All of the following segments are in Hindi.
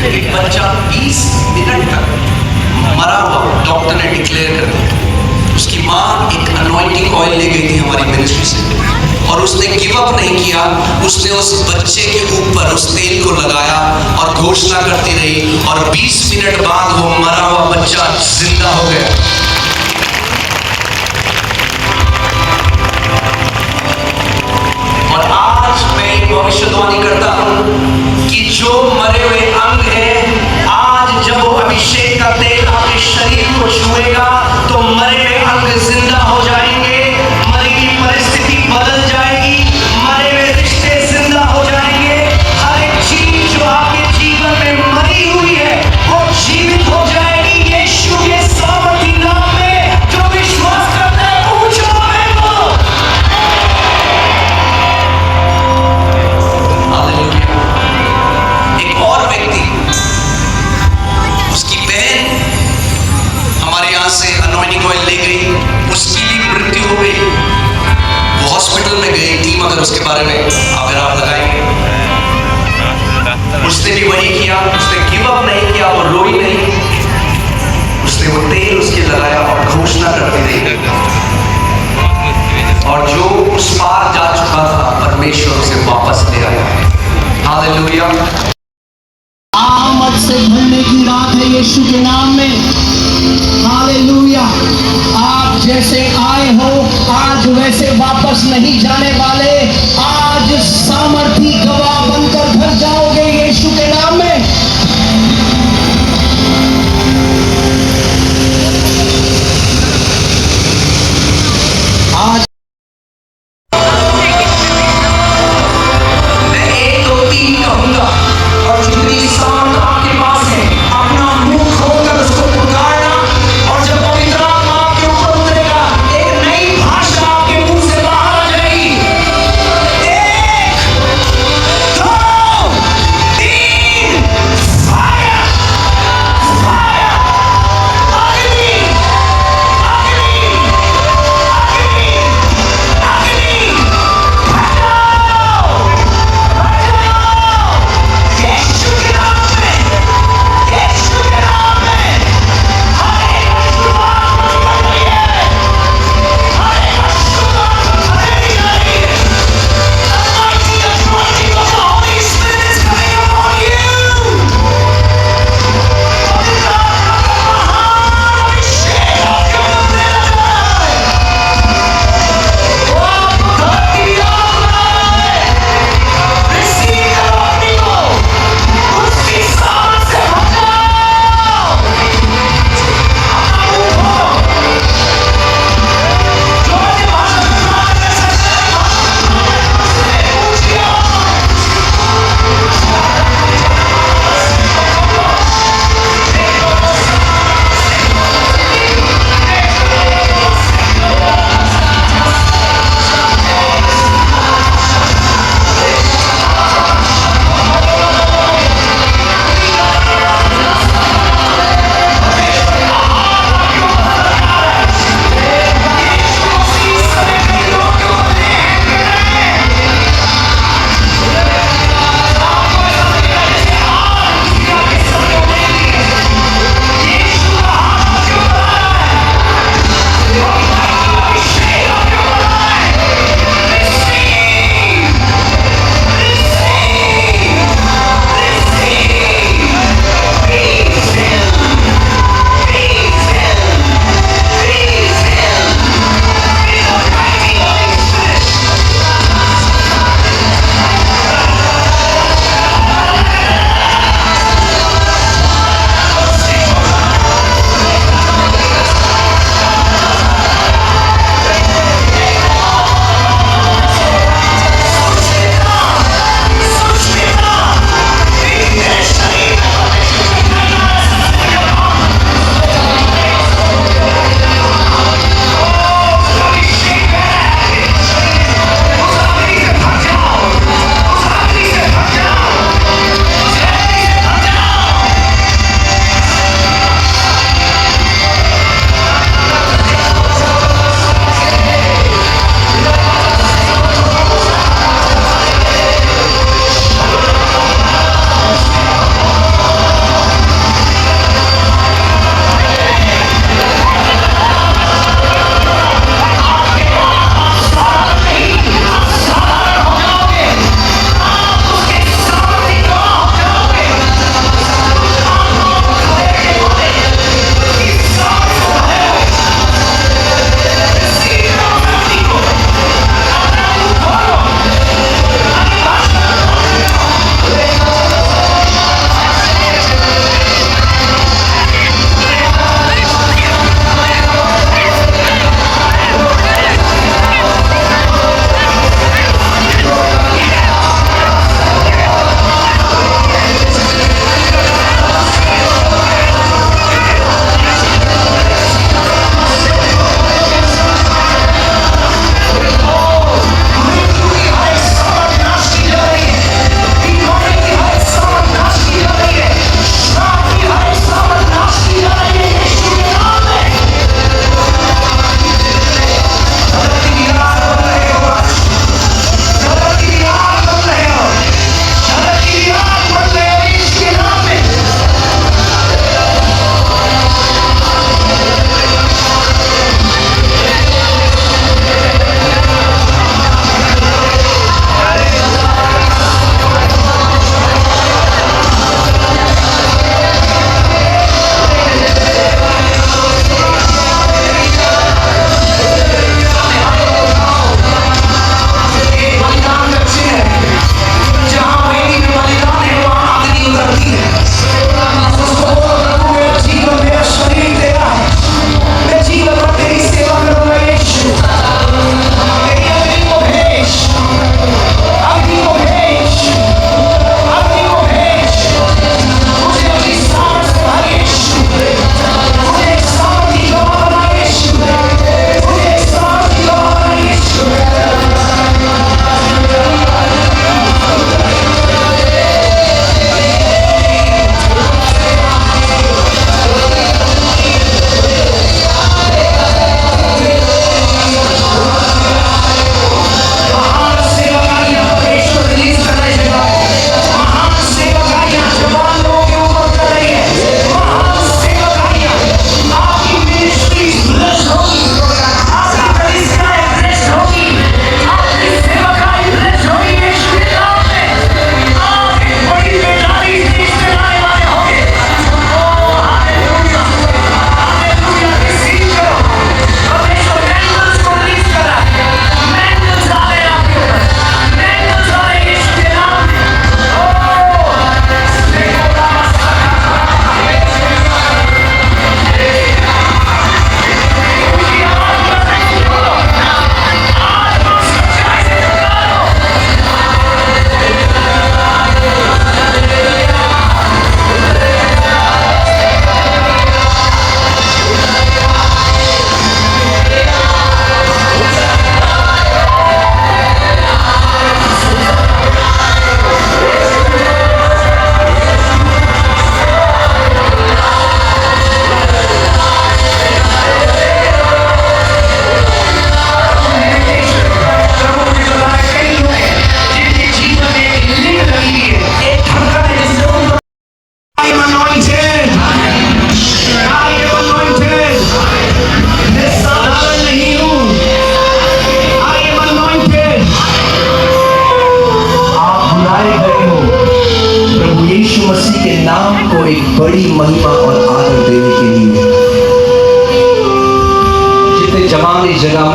एक बच्चा 20 मिनट तक मरा हुआ डॉक्टर ने डिक्लेयर कर दिया। उसकी माँ एक अनॉइंटिंग ऑयल ले गई थी हमारी मिनिस्ट्री से और उसने गिव अप नहीं किया। उसने उस बच्चे के ऊपर उस तेल को लगाया और घोषणा करती रही और 20 मिनट बाद वो मरा हुआ बच्चा जिंदा हो गया। और आज मैं एक भविष्यवाणी करता हूं कि जो मरे हुए अंग हैं, आज जब वो अभिषेक का तेल आपके शरीर को छुएगा तो मरे हुए अंग जिंदा हो जाएंगे, मरी की परिस्थिति बदल जाएगी, मरे हुए रिश्ते जिंदा हो जाएंगे। हर एक चीज जो आपके जीवन में मरी हुई है वो जीवित हो जाएगी यीशु के सामर्थी नाम में। जो विश्वास करता है ऊंचा आए वो। हालेलुया। एक और व्यक्ति, उसकी बहन हमारे यहाँ से अनॉइंटिंग ऑयल ले गई, उसकी भी मृत्यु हो गई। वो हॉस्पिटल में गई, टीम अगर उसके बारे में अगर आप लगाएंगे, उसने भी वही किया, उसने गिव अप नहीं किया, वो रोई नहीं, उसने वो तेल उसके लगाया और घोषणा करती रही। और जो उस पार जा चुका था परमेश्वर उसे वापस ले आया। हालेलुया। आमद से भरने की रात है यीशु के नाम में। हालेलुया। आप जैसे आए हो आज वैसे वापस नहीं जाने वाले। आज सामर्थी गवाह बनकर घर जाओगे यीशु के नाम में। आज मैं 1 2 3 कहूंगा और जितनी सामर्थ आपके पास है अपना मुंह खोलकर उसको पुकारना, और जब पवित्र आत्मा आपके ऊपर उतरेगा एक नई भाषा आपके मुंह से बाहर आ जाएगी। 1 2 3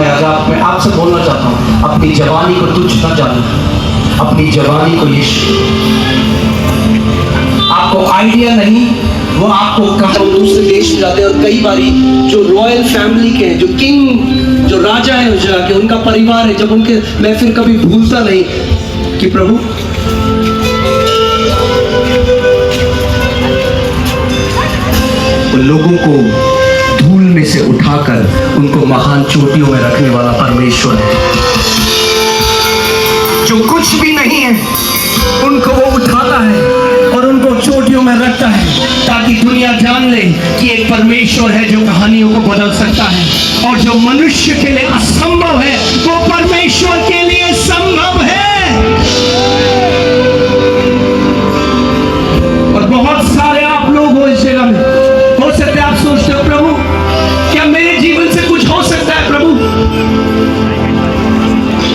है, आज मैं आपसे बोलना चाहता हूँ, अपनी जवानी को तुच्छ न जानो, अपनी जवानी को यीशु। आपको आइडिया नहीं वो आपको कहाँ दूसरे देश में जाते हैं, और कई बारी जो रॉयल फैमिली के हैं, जो किंग, जो राजा है उस जगह के, उनका परिवार है, जब उनके, मैं फिर कभी भूलता नहीं कि प्रभु उन लोगों को धूल में से उठाकर उनको महान चोटियों में रखने वाला परमेश्वर है। जो कुछ भी नहीं है उनको वो उठाता है और उनको चोटियों में रखता है, ताकि दुनिया जान ले कि एक परमेश्वर है जो कहानियों को बदल सकता है, और जो मनुष्य के लिए असंभव है वो परमेश्वर के लिए संभव है। और बहुत सारे आप लोग हो इस जगह में, हो सकता है आप सोचते हो प्रभु क्या मेरे जीवन से कुछ हो सकता है?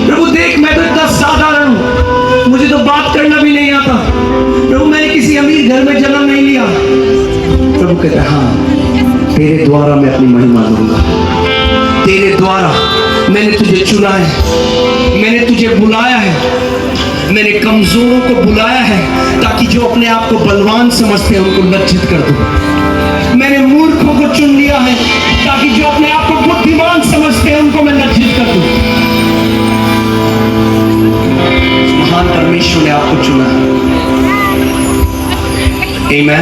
प्रभु देख मैं तो इतना साधारण हूं, मुझे तो बात करना भी नहीं आता। प्रभु मैंने किसी अमीर घर में जन्म नहीं लिया। प्रभु कहता है हाँ, तेरे द्वारा मैं अपनी महिमा दूंगा, तेरे द्वारा मैंने तुझे चुना है, मैंने तुझे बुलाया है, मैंने कमजोरों को बुलाया है ताकि जो अपने आप को बलवान समझते हैं उनको लज्जित कर दूं। मैंने मूर्खों को चुन लिया है ताकि जो अपने आप को बुद्धिमान समझते हैं उनको मैं लज्जित कर दूं। महान परमेश्वर ने आपको चुना है। आमीन। मैं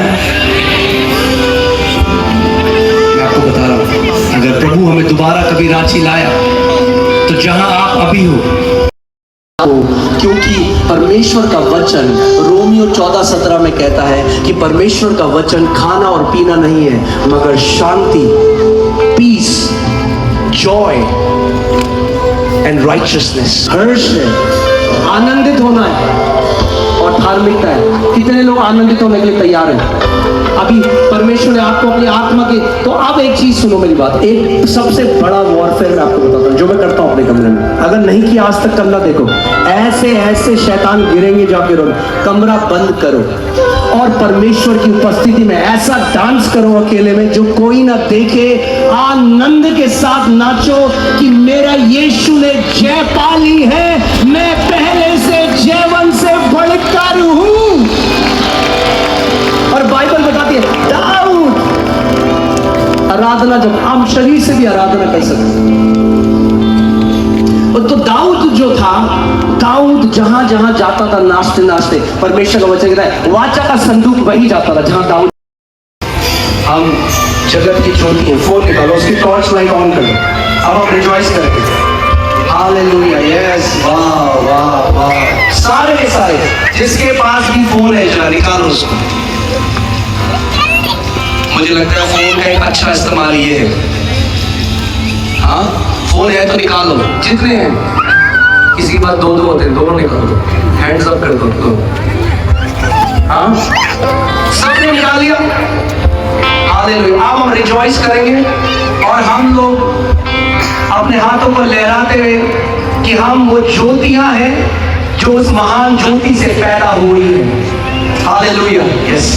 आपको बता रहा हूं, अगर प्रभु हमें दोबारा कभी रांची लाया तो जहां आप अभी हो, क्योंकि परमेश्वर का वचन रोमियो 14:17 में कहता है कि परमेश्वर का वचन खाना और पीना नहीं है मगर शांति, पीस, जॉय एंड राइचियसनेस, हर्ष है, आनंदित होना है और धार्मिकता है। कितने लोग आनंदित होने के लिए तैयार हैं? अभी परमेश्वर ने आपको अपनी आत्मा के, तो अब एक चीज सुनो मेरी बात, एक सबसे बड़ा वॉरफेयर मैं आपको बताता हूँ जो मैं करता हूँ अपने कमरे में, अगर नहीं किया आज तक करना, देखो ऐसे ऐसे शैतान गिरेंगे जाके रो, कमरा बंद करो और परमेश्वर की उपस्थिति में ऐसा डांस करो अकेले में जो कोई ना देखे, आनंद के साथ नाचो कि मेरा यीशु ने जय पा ली है, मैं पहले से जयवन से बढ़कर हूं। और बाइबल बताती है दाऊद आराधना, जब हम शरीर से भी आराधना कर सकते, तो दाऊद जो था, दाऊद जहां जहां जाता था नाचते नाचते, परमेश्वर का वचन कहता है वाचा का संदूक वही जाता था जहां दाऊद। हम जगत की ज्योति है, फोन निकालो, उसकी टॉर्च लाइट ऑन करो, अब हम रिजॉइस करते, हालेलुया, यस, वाह वाह वाह। सारे के सारे जिसके पास भी फोन है जरा निकालो उसको। मुझे लगता है फोन का एक अच्छा इस्तेमाल ये है, हाँ फोन है तो निकालो, जितने हैं, किसी के पास दो होते हैं, दोनों निकाल दो, हैंड्स अप कर दो, हाँ सबने निकाल लिया, हालेलुया। अब हम रिजॉइस करेंगे और हम लोग अपने हाथों को लहराते हुए कि हम वो ज्योतियां हैं जो उस महान ज्योति से पैदा हुई है, हालेलुया, यस।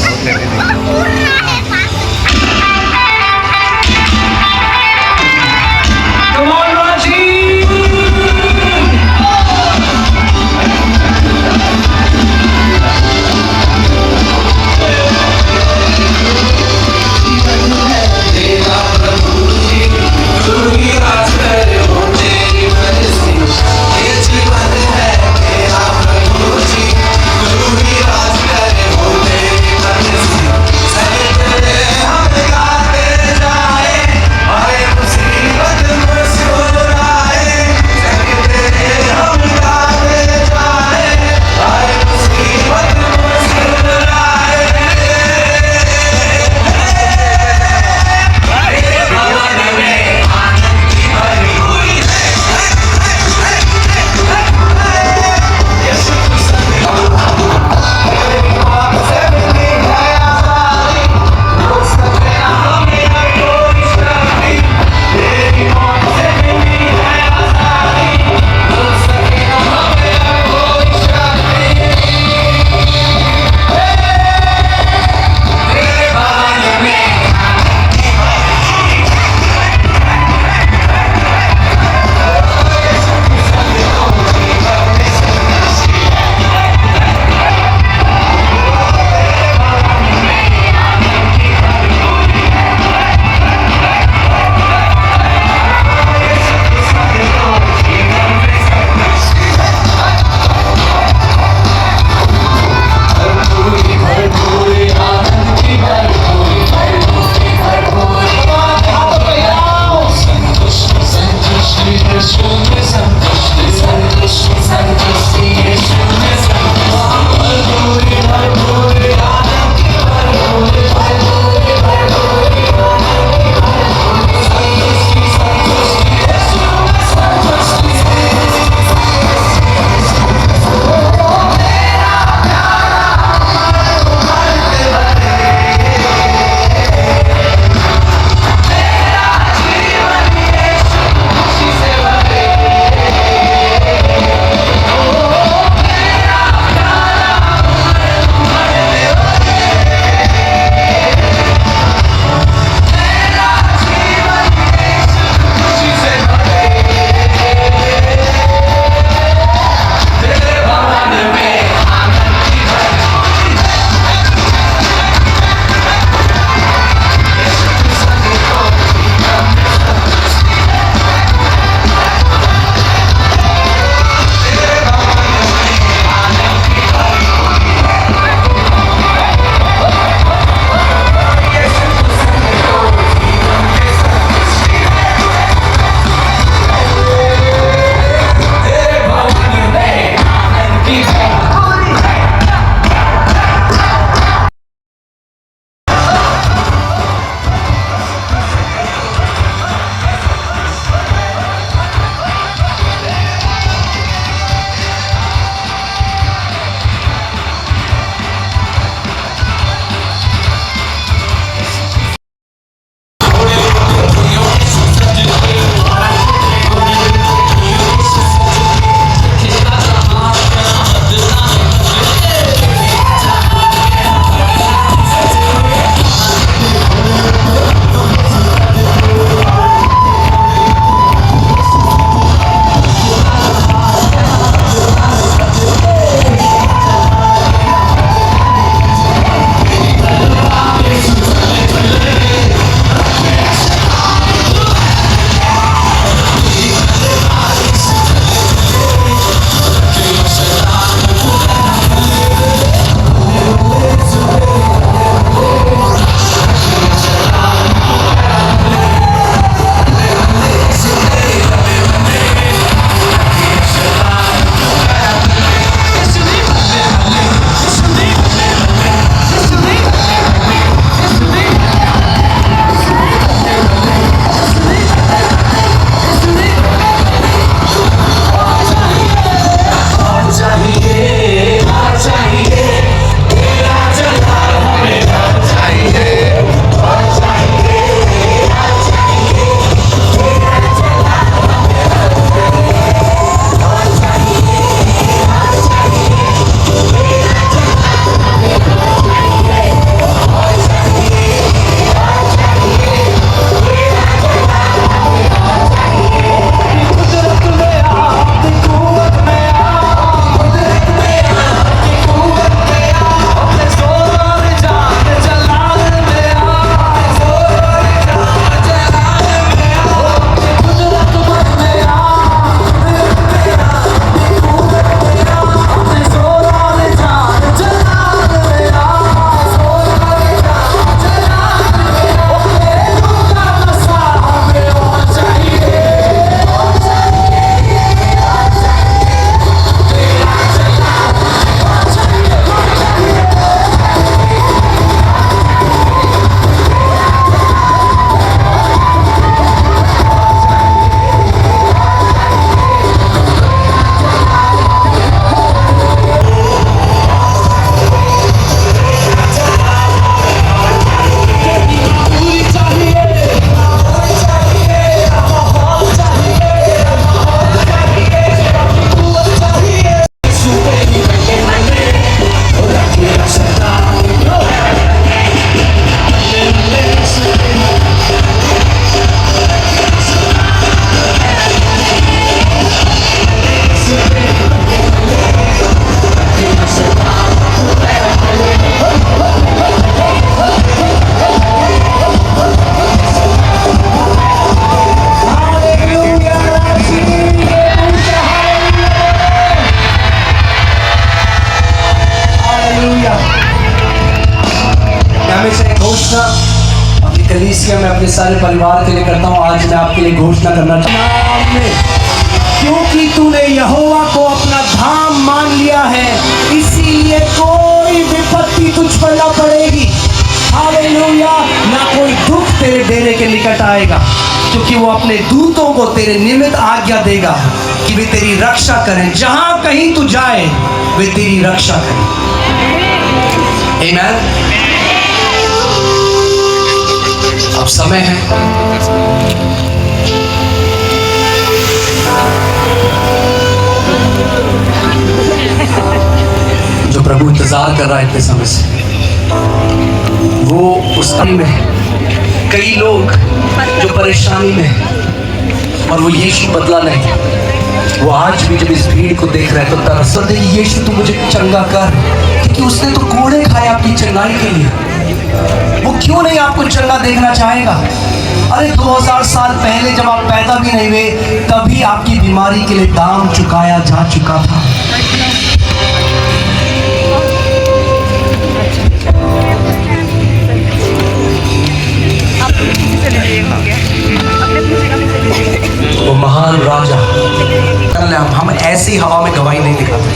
सारे परिवार के लिए करता हूँ। आज मैं आपके लिए घोषणा करना चाहता हूँ, नाम में, क्योंकि तूने यहोवा को अपना धाम मान लिया है, इसीलिए कोई विपत्ति तुझ पर न पड़ेगी। हालेलुया। ना कोई दुख तेरे डेरे के निकट आएगा, क्योंकि वो अपने दूतों को तेरे निमित्त आज्ञा देगा कि वे तेरी रक्षा करें। जहां कहीं तू जाए वे तेरी रक्षा करें। आमीन। अब समय है जो प्रभु इंतजार कर रहा है इतने समय से, वो उस समय में है। कई लोग जो परेशानी में हैं और वो यीशु बदला नहीं, वो आज भी जब इस भीड़ को देख रहे हैं तो तरस रहे हैं, यीशु तू मुझे चंगा कर, क्योंकि उसने तो कोड़े खाए आपकी चंगाई के लिए। वो क्यों नहीं आपको चंगा देखना चाहेगा? अरे 2000 साल पहले जब आप पैदा भी नहीं हुए, तभी आपकी बीमारी के लिए दाम चुकाया जा चुका था। वो महान राजा, हम ऐसी हवा में गवाही नहीं दिखाते।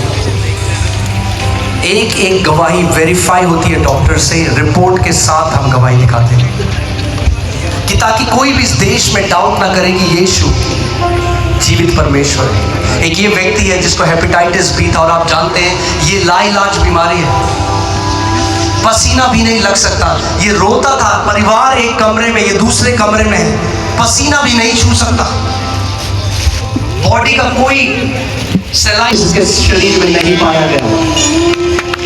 एक एक गवाही वेरीफाई होती है डॉक्टर से, रिपोर्ट के साथ हम गवाही दिखाते हैं, कि ताकि कोई भी इस देश में डाउट ना करे कि यीशु जीवित परमेश्वर है। एक ये व्यक्ति है जिसको हेपेटाइटिस बी था, और आप जानते हैं ये लाइलाज बीमारी है, पसीना भी नहीं लग सकता। ये रोता था, परिवार एक कमरे में, ये दूसरे कमरे में है, पसीना भी नहीं छू सकता। बॉडी का कोई सेलाइन इसके शरीर में नहीं पाया गया।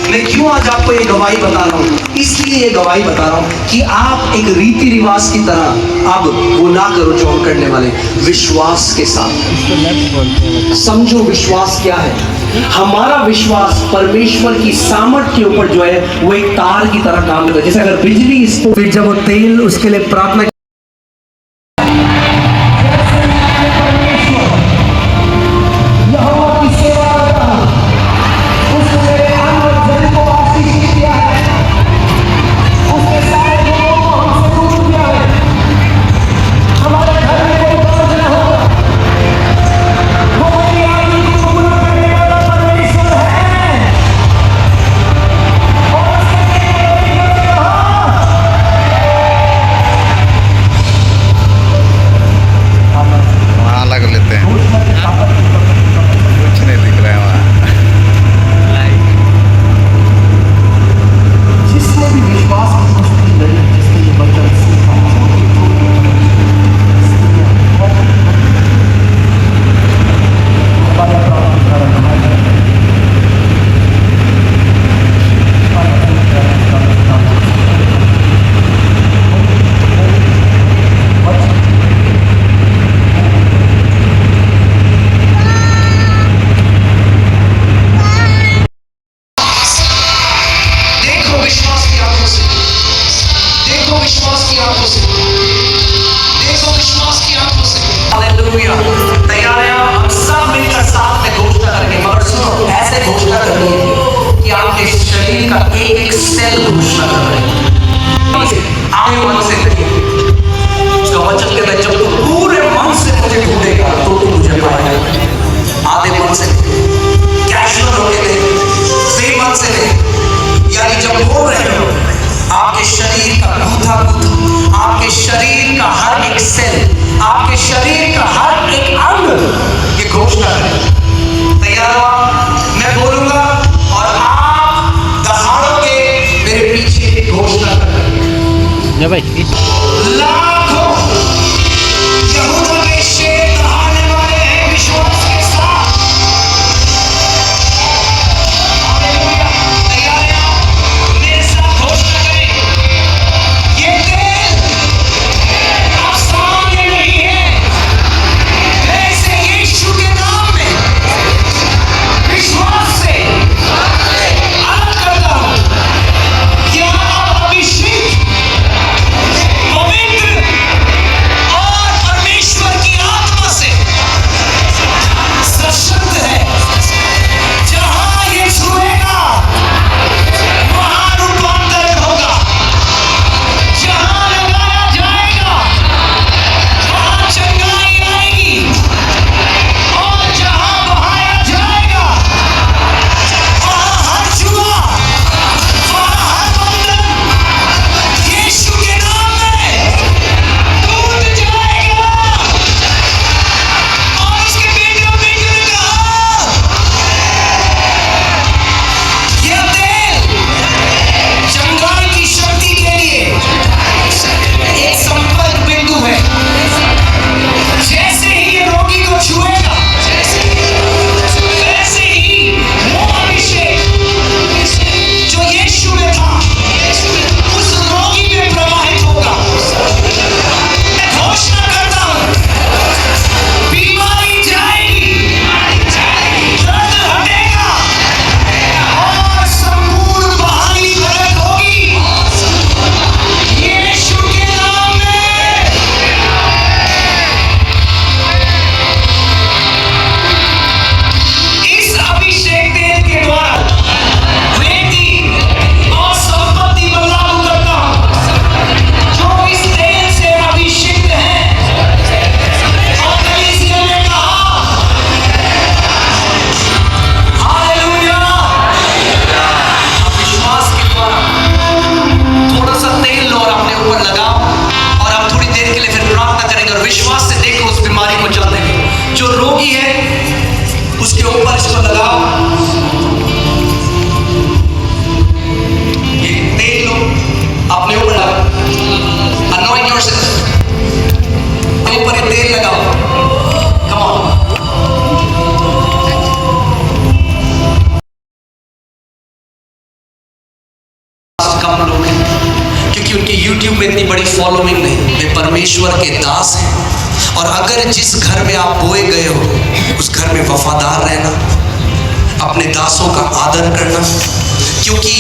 मैं क्यों आज आपको ये गवाही बता रहा हूँ? इसलिए ये गवाही बता रहा हूँ कि आप एक रीति रिवाज की तरह अब वो ना करो जो हम करने वाले, विश्वास के साथ समझो। विश्वास क्या है? हमारा विश्वास परमेश्वर की सामर्थ के ऊपर जो है वो एक तार की तरह काम करता है। जैसे अगर बिजली इसको, फिर जब वो तेल उसके लिए प्रार्थना, जो रोगी है उसके ऊपर इसको लगाओ, ये तेल लो अपने ऊपर लगाओ, anoint yourself, अपने ऊपर ये तेल लगाओ, come on। कम लोग हैं क्योंकि उनके YouTube में इतनी बड़ी फॉलोइंग नहीं, वे परमेश्वर के दास हैं। और अगर जिस घर में आप बोए गए हो उस घर में वफादार रहना, अपने दासों का आदर करना, क्योंकि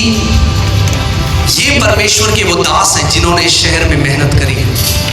ये परमेश्वर के वो दास हैं जिन्होंने इस शहर में मेहनत करी है।